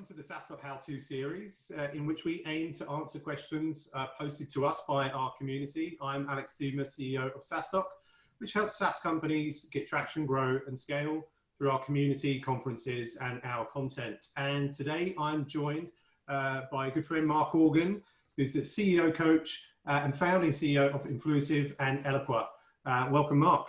Welcome to the SaaStock How-To series, in which we aim to answer questions posted to us by our community. I'm Alex Theuma, CEO of SaaStock, which helps SaaS companies get traction, grow, and scale through our community, conferences, and our content. And today I'm joined by a good friend, Mark Organ, who's the CEO coach and founding CEO of Influitive and Eloqua. Welcome, Mark.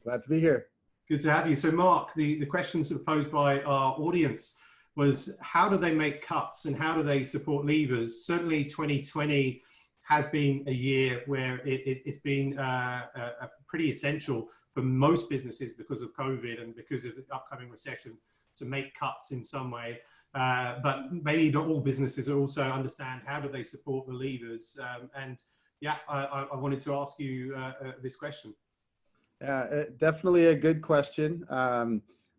Glad to be here. Good to have you. So Mark, the questions that were posed by our audience was how do they make cuts and how do they support levers? Certainly 2020 has been a year where it's been pretty essential for most businesses because of COVID and because of the upcoming recession to make cuts in some way. But maybe not all businesses also understand how do they support the levers. I wanted to ask you this question. Definitely a good question.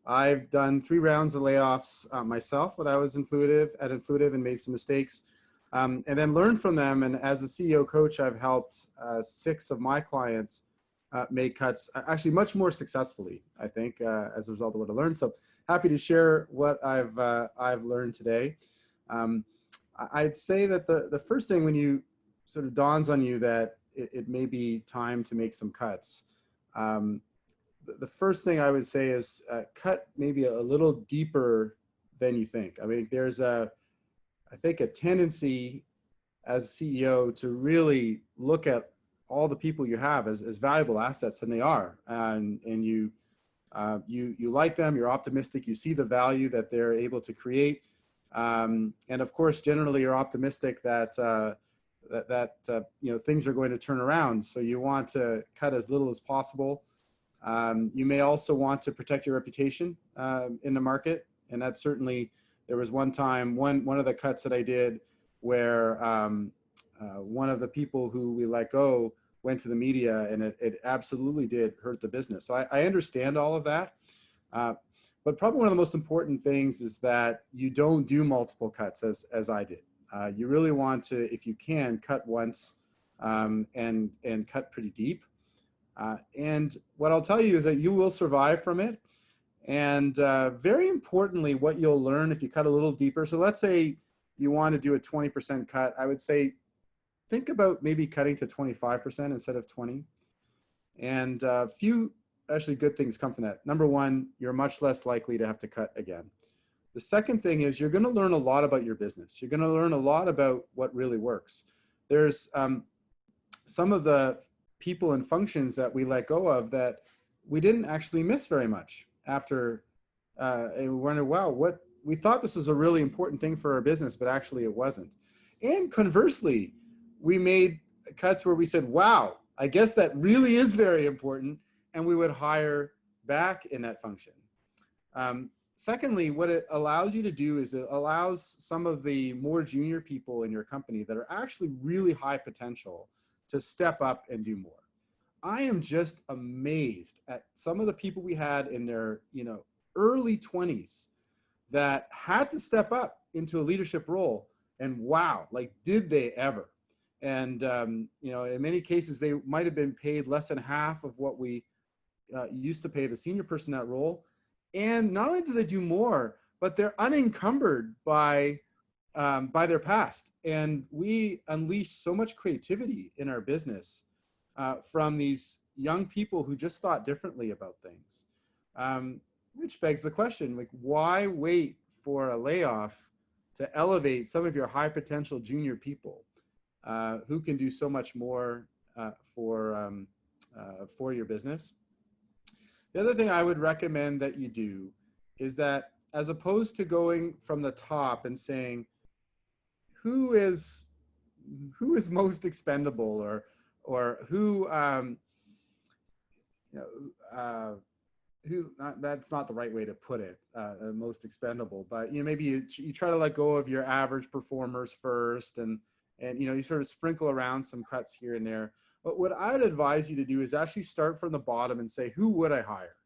I've done 3 rounds of layoffs myself when I was at Influitive and made some mistakes and then learned from them. And as a CEO coach, I've helped 6 of my clients make cuts actually much more successfully, I think, as a result of what I learned. So happy to share what I've learned today. I'd say that the first thing when you sort of dawns on you that it may be time to make some cuts, the first thing I would say is cut maybe a little deeper than you think. I mean, there's I think a tendency as a CEO to really look at all the people you have as valuable assets, and they are, and you like them, you're optimistic, you see the value that they're able to create, and of course, generally you're optimistic that things are going to turn around. So you want to cut as little as possible. You may also want to protect your reputation in the market, and that certainly, there was one time, one of the cuts that I did where one of the people who we let go went to the media, and it absolutely did hurt the business. So I understand all of that, but probably one of the most important things is that you don't do multiple cuts as I did. You really want to, if you can, cut once and cut pretty deep. And what I'll tell you is that you will survive from it. And very importantly, what you'll learn if you cut a little deeper. So let's say you want to do a 20% cut. I would say, think about maybe cutting to 25% instead of 20. And a few actually good things come from that. Number one, you're much less likely to have to cut again. The second thing is you're going to learn a lot about your business. You're going to learn a lot about what really works. There's some of the people and functions that we let go of that we didn't actually miss very much after, and we wondered, wow, we thought this was a really important thing for our business, but actually it wasn't. And conversely, we made cuts where we said, wow, I guess that really is very important, and we would hire back in that function. Secondly, what it allows you to do is it allows some of the more junior people in your company that are actually really high potential to step up and do more. I am just amazed at some of the people we had in their, early 20s that had to step up into a leadership role, and wow, like, did they ever? And, in many cases, they might've been paid less than half of what we used to pay the senior person in that role. And not only do they do more, but they're unencumbered by their past. And we unleash so much creativity in our business from these young people who just thought differently about things, which begs the question, like, why wait for a layoff to elevate some of your high potential junior people who can do so much more for your business? The other thing I would recommend that you do is that, as opposed to going from the top and saying, who is most expendable, or who that's not the right way to put it, most expendable, but maybe you try to let go of your average performers first, and you sort of sprinkle around some cuts here and there. But what I would advise you to do is actually start from the bottom and say, who would I hire?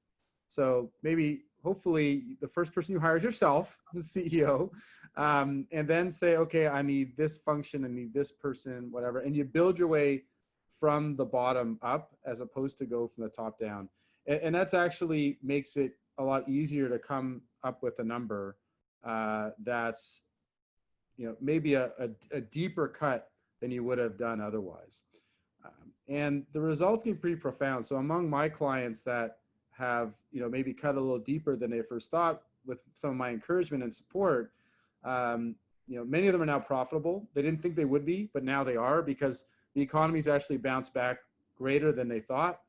So maybe, hopefully, the first person you hire is yourself, the CEO, and then say, okay, I need this function, I need this person, whatever. And you build your way from the bottom up as opposed to go from the top down. And that's actually makes it a lot easier to come up with a number that's, maybe a deeper cut than you would have done otherwise. And the results get pretty profound. So among my clients that have, maybe cut a little deeper than they first thought with some of my encouragement and support, many of them are now profitable. They didn't think they would be, but now they are, because the economy's actually bounced back greater than they thought.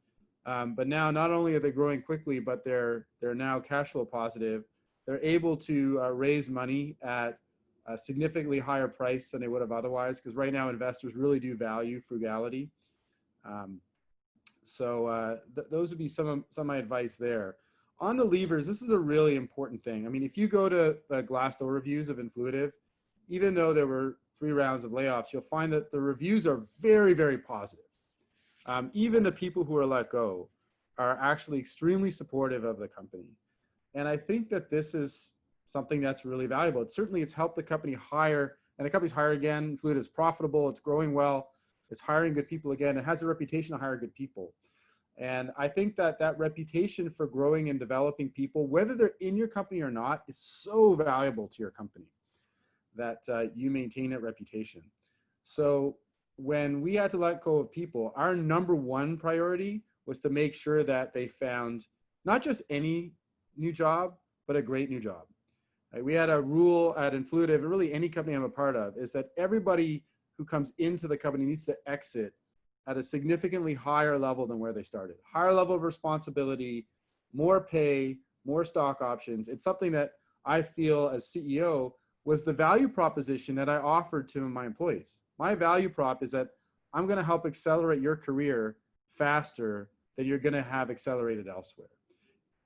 But now not only are they growing quickly, but they're now cash flow positive. They're able to raise money at a significantly higher price than they would have otherwise, because right now investors really do value frugality. Those would be some of my advice there. On the levers, this is a really important thing. I mean, if you go to the Glassdoor reviews of Influitive, even though there were 3 rounds of layoffs, you'll find that the reviews are very, very positive. Even the people who are let go are actually extremely supportive of the company. And I think that this is something that's really valuable. It's helped the company hire, and the company's hired again. Influitive is profitable, it's growing well, it's hiring good people again. It has a reputation to hire good people. And I think that that reputation for growing and developing people, whether they're in your company or not, is so valuable to your company that you maintain that reputation. So when we had to let go of people, our number 1 priority was to make sure that they found not just any new job, but a great new job. Right? We had a rule at Influitive, and really any company I'm a part of, is that everybody who comes into the company needs to exit at a significantly higher level than where they started. Higher level of responsibility, more pay, more stock options. It's something that I feel as CEO was the value proposition that I offered to my employees. My value prop is that I'm going to help accelerate your career faster than you're going to have accelerated elsewhere.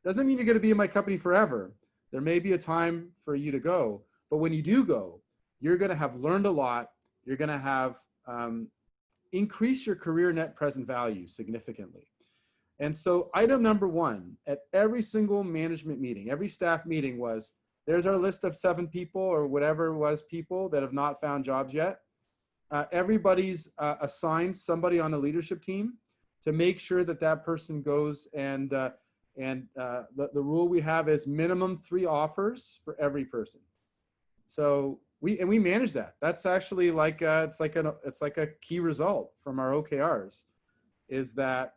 Doesn't mean you're going to be in my company forever. There may be a time for you to go, but when you do go, you're going to have learned a lot. You're going to have increase your career net present value significantly. And so item number 1 at every single management meeting, every staff meeting was, there's our list of 7 people or whatever it was, people that have not found jobs yet. Everybody's assigned somebody on the leadership team to make sure that that person goes, and the rule we have is minimum 3 offers for every person. So we manage that. That's actually like it's like a key result from our OKRs, is that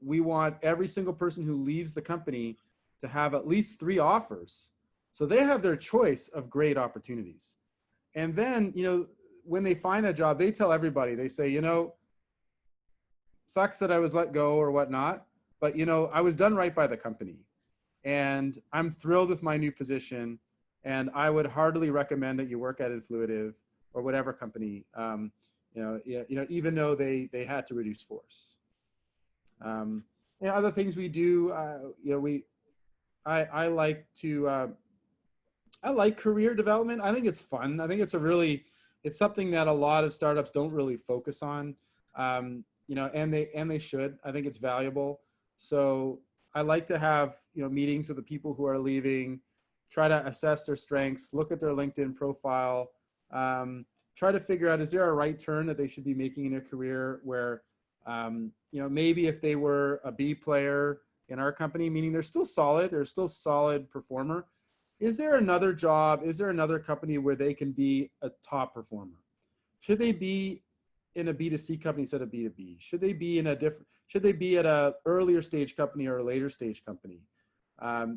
we want every single person who leaves the company to have at least 3 offers, so they have their choice of great opportunities. And then, when they find a job, they tell everybody, they say, sucks that I was let go or whatnot, but I was done right by the company, and I'm thrilled with my new position. And I would heartily recommend that you work at Influitive or whatever company, even though they had to reduce force. Other things we do, I like career development. I think it's fun. I think it's something that a lot of startups don't really focus on, and they should. I think it's valuable. So I like to have, meetings with the people who are leaving, try to assess their strengths, look at their LinkedIn profile, try to figure out, is there a right turn that they should be making in their career where, maybe if they were a B player in our company, meaning they're still solid performer, is there another job, is there another company where they can be a top performer? Should they be in a B2C company instead of B2B? Should they be at a earlier stage company or a later stage company?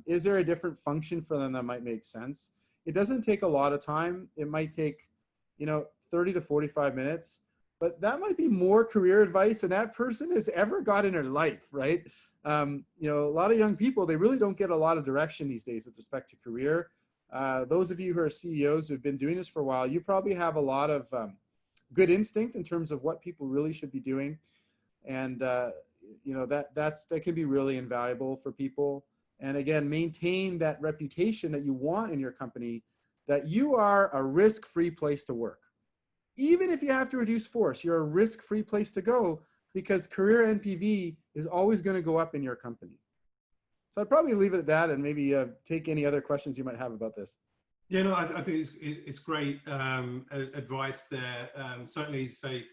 Is there a different function for them that might make sense? It doesn't take a lot of time. It might take, 30 to 45 minutes, but that might be more career advice than that person has ever got in their life, right? A lot of young people, they really don't get a lot of direction these days with respect to career. Those of you who are CEOs who've been doing this for a while, you probably have a lot of good instinct in terms of what people really should be doing. And, that can be really invaluable for people. And again, maintain that reputation that you want in your company, that you are a risk-free place to work. Even if you have to reduce force, you're a risk-free place to go, because career NPV is always going to go up in your company. So I'd probably leave it at that, and maybe take any other questions you might have about this. Yeah, no, I think it's great advice there. Certainly say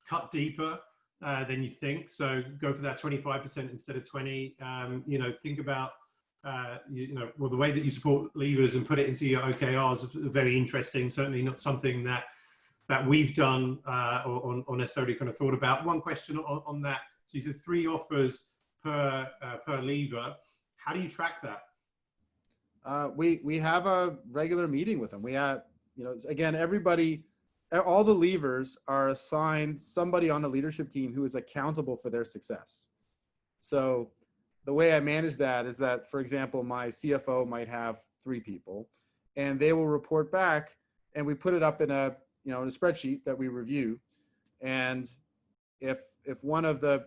cut deeper than you think. So go for that 25% instead of 20. Think about well, the way that you support levers and put it into your OKRs is very interesting. Certainly not something that we've done or necessarily kind of thought about. One question on that. So you said 3 offers per lever. How do you track that? We have a regular meeting with them. We have, again, everybody, all the levers are assigned somebody on the leadership team who is accountable for their success. So the way I manage that is that, for example, my CFO might have 3 people, and they will report back, and we put it up in a in a spreadsheet that we review. And if one of the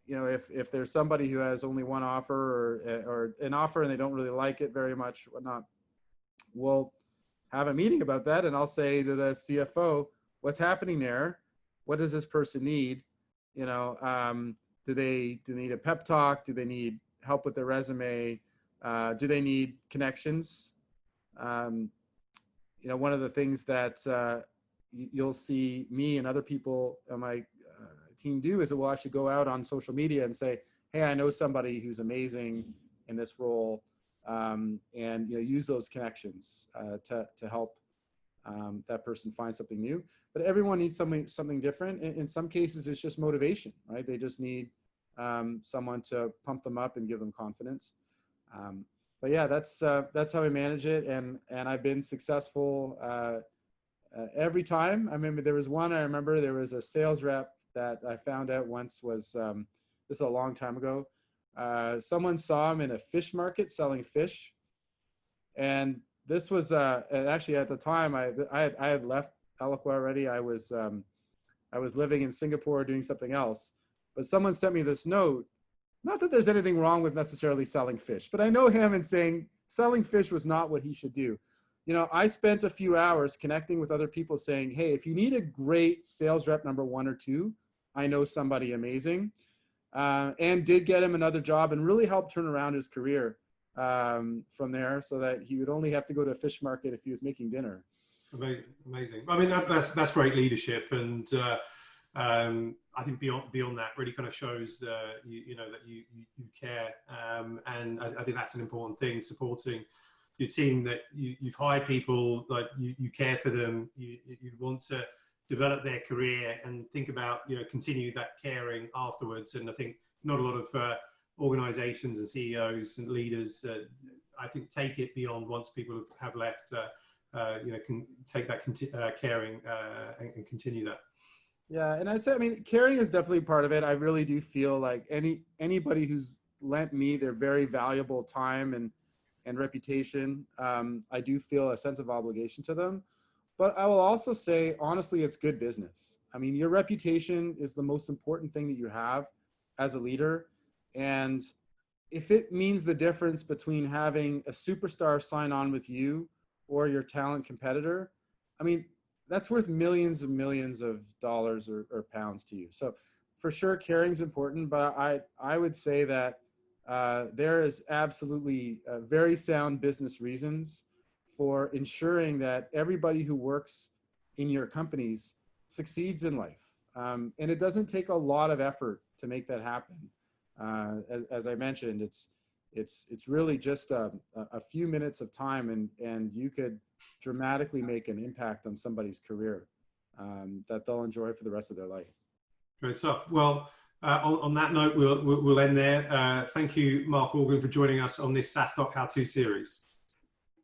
if there's somebody who has only one offer or an offer and they don't really like it very much, whatnot, we'll have a meeting about that, and I'll say to the CFO, what's happening there? What does this person need? Do they need a pep talk? Do they need help with their resume? Do they need connections? One of the things that you'll see me and other people on my team do is that we'll actually go out on social media and say, hey, I know somebody who's amazing in this role, and use those connections to help that person find something new. But everyone needs something different. In some cases, it's just motivation, right? They just need someone to pump them up and give them confidence. But yeah, that's how we manage it, and I've been successful every time. I remember there was a sales rep that I found out once was this is a long time ago. Someone saw him in a fish market selling fish, and this was and actually at the time I had left Eloqua already. I was living in Singapore doing something else, but someone sent me this note. Not that there's anything wrong with necessarily selling fish, but I know him and saying selling fish was not what he should do. I spent a few hours connecting with other people saying, hey, if you need a great sales rep number 1 or 2, I know somebody amazing, and did get him another job and really helped turn around his career from there, so that he would only have to go to a fish market if he was making dinner. Amazing. I mean, that's great leadership, and I think beyond that really kind of shows that you care, and I think that's an important thing, supporting your team, that you've hired people, like you care for them, you want to develop their career and think about continue that caring afterwards. And I think not a lot of organizations and CEOs and leaders I think take it beyond once people have left, can take that caring and continue that. Yeah, and I'd say, I mean, caring is definitely part of it. I really do feel like anybody who's lent me their very valuable time and reputation, I do feel a sense of obligation to them. But I will also say, honestly, it's good business. I mean, your reputation is the most important thing that you have as a leader. And if it means the difference between having a superstar sign on with you or your talent competitor, I mean, that's worth millions and millions of dollars or pounds to you. So for sure, caring is important, but I would say that there is absolutely very sound business reasons for ensuring that everybody who works in your companies succeeds in life. And it doesn't take a lot of effort to make that happen. As I mentioned, it's really just a few minutes of time, and you could dramatically make an impact on somebody's career that they'll enjoy for the rest of their life. Great stuff. Well, on that note, we'll end there. Thank you, Mark Organ, for joining us on this SaaStock How-To series.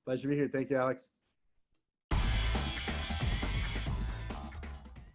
Pleasure to be here. Thank you, Alex.